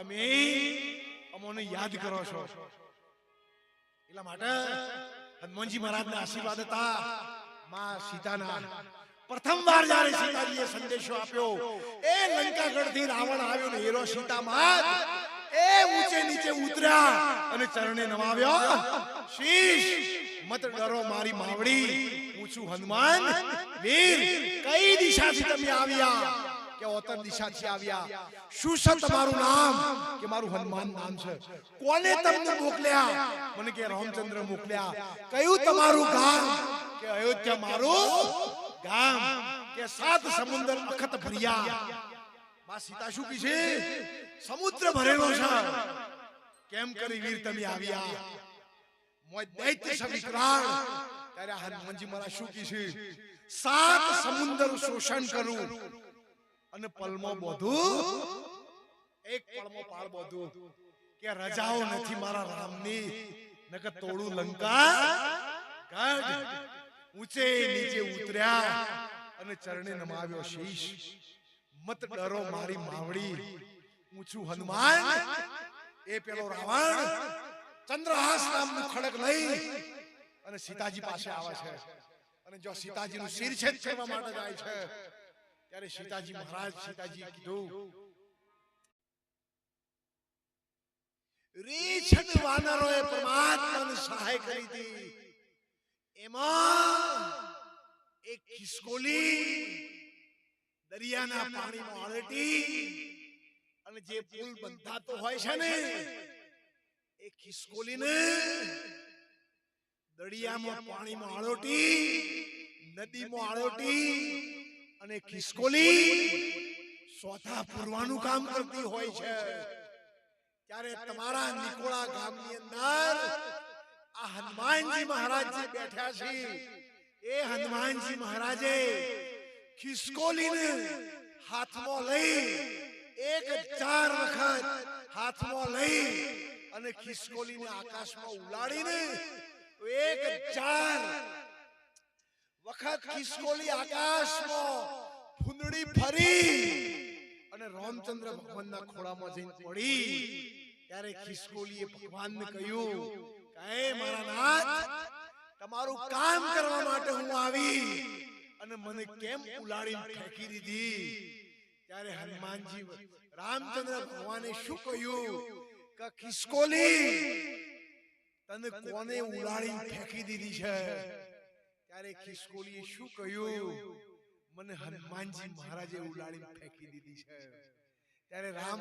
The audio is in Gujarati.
તમે અમોને યાદ કરો છો એટલા માટે હનુમાનજી મહારાજના આશીર્વાદ હતા માં સીતાના પ્રથમવાર જ્યારે સીતાજીએ સંદેશો આપ્યો એ લંકાગઢથી રાવણ આવ્યો ને હીરો સીતામાત એ ઊંચે નીચે ઉતર્યા અને ચરણે નમાવ્યો શીશ મત ડરો મારી માવડી પૂછું હનુમાન વીર કઈ દિશાથી તમે આવ્યા કે ઉત્તર દિશાથી આવ્યા શું છે તમારું નામ કે મારું હનુમાન નામ છે કોને તમને મોકલ્યા મને કે રામચંદ્ર મોકલ્યા કયું તમારું ગામ કે અયોધ્યા મારું ગામ કે સાત સમુદ્ર અખત ભર્યા માં સીતા શું કી છે સમુદ્ર ભરેલો છે કેમ કરી વીર તમે આવ્યા મોય દૈત્ય છે વિકરાળ ત્યારે હનુમાનજી મારા શું કી છે સાત સમુદ્ર શોષણ કરું અને પલમો બોધું એક પળમો પાળ બોધું કે રજાઓ નથી મારા રામની નકર તોડું લંકા ગઢ ઊંચે નીચે ઉતર્યા અને ચરણે નમાવ્યો શીશ મત ડરો મારી માવડી ઊંચું હનુમાન એ પેલો રાવણ ચંદ્રહાસ નામનું ખડક લઈ અને સીતાજી પાસે આવે છે અને જો સીતાજીનું શિરછેદ કરવા માટે જાય છે ત્યારે સીતાજી મહારાજ સીતાજી કીધું રીછદ વાનરોએ પરમાત્માને સહાય કરી હતી એમાં એક ખિસકોલી દરિયાના પાણીમાં અડટી અને જે પુલ બંધાતો હોય છે ને એ ખિસકોલીને દરિયામાં પાણીમાં અડટી નદીમાં અડટી અને ખિસકોલી સોથા પૂરવાનું કામ કરતી હોય છે ત્યારે તમારા નિકોળા ગામની અંદર આ હનુમાનજી મહારાજ જે બેઠા છે એ હનુમાનજી મહારાજે ખિસકોલીને હાથમાં લઈ 1000 વખત હાથમાં લઈ અને ખિસકોલીને આકાશમાં ઉલાડીને 1000 વખત ખિસકોલી આકાશમાં ફૂંદડી ફરી અને રામચંદ્ર ભગવાનના ખોળામાં જઈને પડી ત્યારે ખિસકોલીએ ભગવાનને કહ્યું કે મારા નાથ તમારું કામ કરવા માટે હું આવી અને મને કેમ ઉલાડીને ફેંકી દીધી ત્યારે હનુમાનજી રામચંદ્ર ભગવાને શું કહ્યું કે ખિસકોલી તને કોને ઉલાડીને ફેંકી દીધી છે ત્યારે ખિસકોલીએ શું કહ્યું મને હનુમાનજી મહારાજે ઉલાડીને ફેંકી દીધી છે ત્યારે રામ